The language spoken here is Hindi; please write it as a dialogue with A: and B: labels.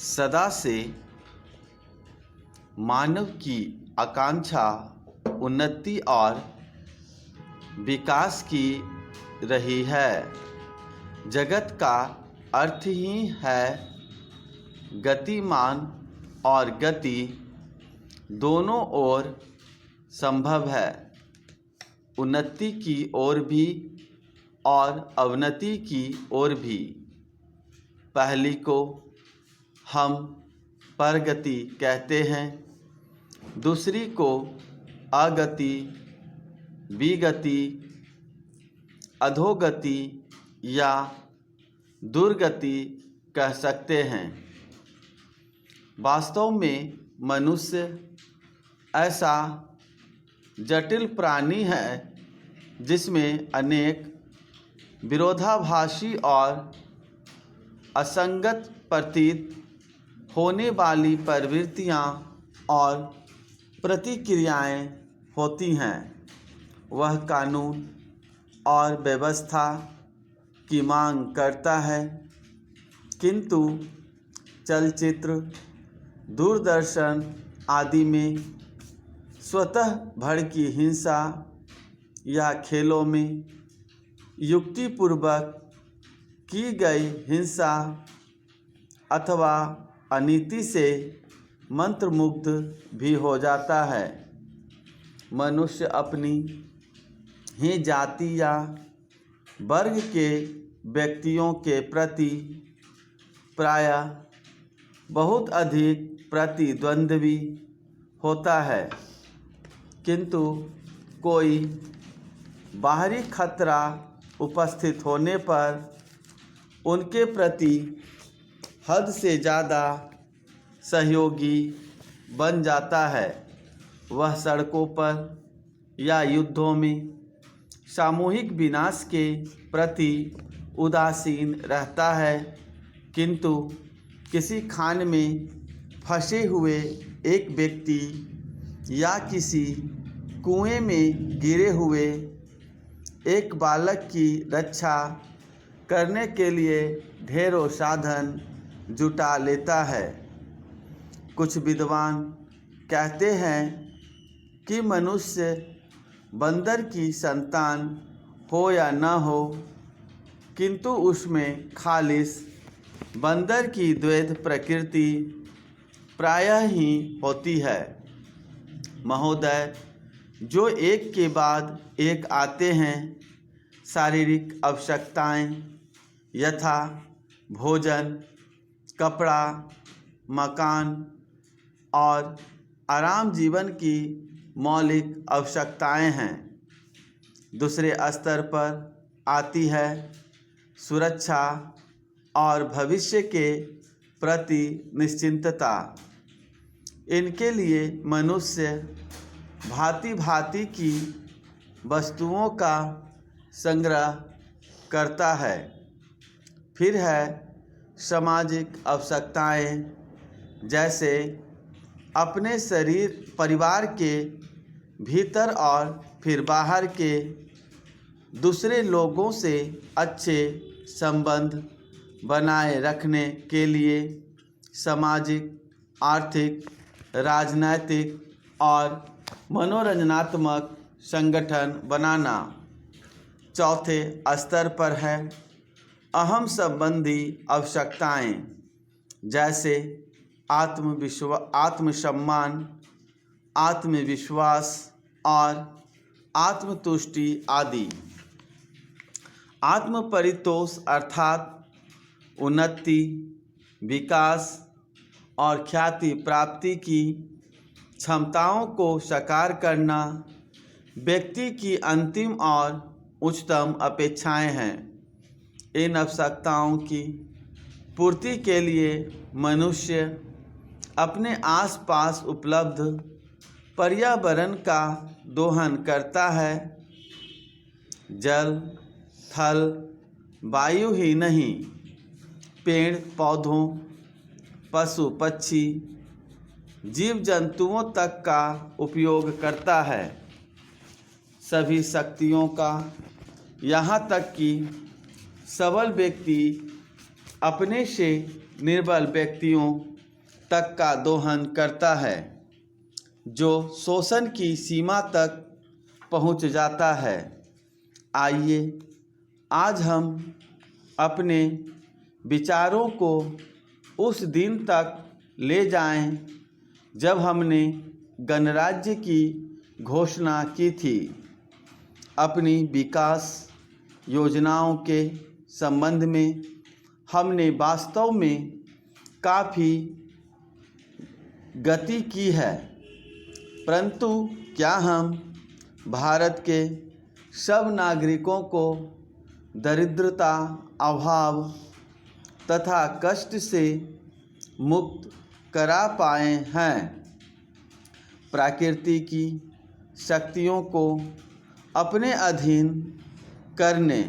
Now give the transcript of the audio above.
A: सदा से मानव की आकांक्षा उन्नति और विकास की रही है। जगत का अर्थ ही है गतिमान और गति दोनों ओर संभव है, उन्नति की ओर भी और अवनति की ओर भी। पहली को हम परगति कहते हैं, दूसरी को अगति, विगति, अधोगति या दुर्गति कह सकते हैं। वास्तव में मनुष्य ऐसा जटिल प्राणी है जिसमें अनेक विरोधाभासी और असंगत प्रतीत होने वाली प्रवृत्तियाँ और प्रतिक्रियाएं होती हैं। वह कानून और व्यवस्था की मांग करता है, किंतु चलचित्र, दूरदर्शन आदि में स्वतः भड़की हिंसा या खेलों में युक्तिपूर्वक की गई हिंसा अथवा अनीति से मंत्रमुग्ध भी हो जाता है। मनुष्य अपनी ही जाति या वर्ग के व्यक्तियों के प्रति प्रायः बहुत अधिक प्रतिद्वंद्वी होता है, किंतु कोई बाहरी खतरा उपस्थित होने पर उनके प्रति हद से ज़्यादा सहयोगी बन जाता है। वह सड़कों पर या युद्धों में सामूहिक विनाश के प्रति उदासीन रहता है, किंतु किसी खान में फंसे हुए एक व्यक्ति या किसी कुएं में गिरे हुए एक बालक की रक्षा करने के लिए ढेरों साधन जुटा लेता है। कुछ विद्वान कहते हैं कि मनुष्य बंदर की संतान हो या न हो, किंतु उसमें खालिस बंदर की द्वैध प्रकृति प्रायः ही होती है। महोदय, जो एक के बाद एक आते हैं, शारीरिक आवश्यकताएं यथा भोजन, कपड़ा, मकान और आराम जीवन की मौलिक आवश्यकताएं हैं। दूसरे स्तर पर आती है सुरक्षा और भविष्य के प्रति निश्चिंतता। इनके लिए मनुष्य भांति भांति की वस्तुओं का संग्रह करता है। फिर है सामाजिक आवश्यकताएं, जैसे अपने शरीर, परिवार के भीतर और फिर बाहर के दूसरे लोगों से अच्छे संबंध बनाए रखने के लिए सामाजिक, आर्थिक, राजनैतिक और मनोरंजनात्मक संगठन बनाना। चौथे स्तर पर है अहम संबंधी आवश्यकताएं, जैसे आत्मसम्मान, आत्मविश्वास और आत्मतुष्टि आदि। आत्मपरितोष अर्थात उन्नति, विकास और ख्याति प्राप्ति की क्षमताओं को साकार करना व्यक्ति की अंतिम और उच्चतम अपेक्षाएं हैं। इन आवश्यकताओं की पूर्ति के लिए मनुष्य अपने आसपास उपलब्ध पर्यावरण का दोहन करता है। जल, थल, वायु ही नहीं, पेड़ पौधों, पशु पक्षी, जीव जंतुओं तक का उपयोग करता है। सभी शक्तियों का, यहाँ तक कि सबल व्यक्ति अपने से निर्बल व्यक्तियों तक का दोहन करता है, जो शोषण की सीमा तक पहुंच जाता है। आइए आज हम अपने विचारों को उस दिन तक ले जाएं जब हमने गणराज्य की घोषणा की थी। अपनी विकास योजनाओं के संबंध में हमने वास्तव में काफ़ी गति की है, परंतु क्या हम भारत के सब नागरिकों को दरिद्रता, अभाव तथा कष्ट से मुक्त करा पाए हैं? प्रकृति की शक्तियों को अपने अधीन करने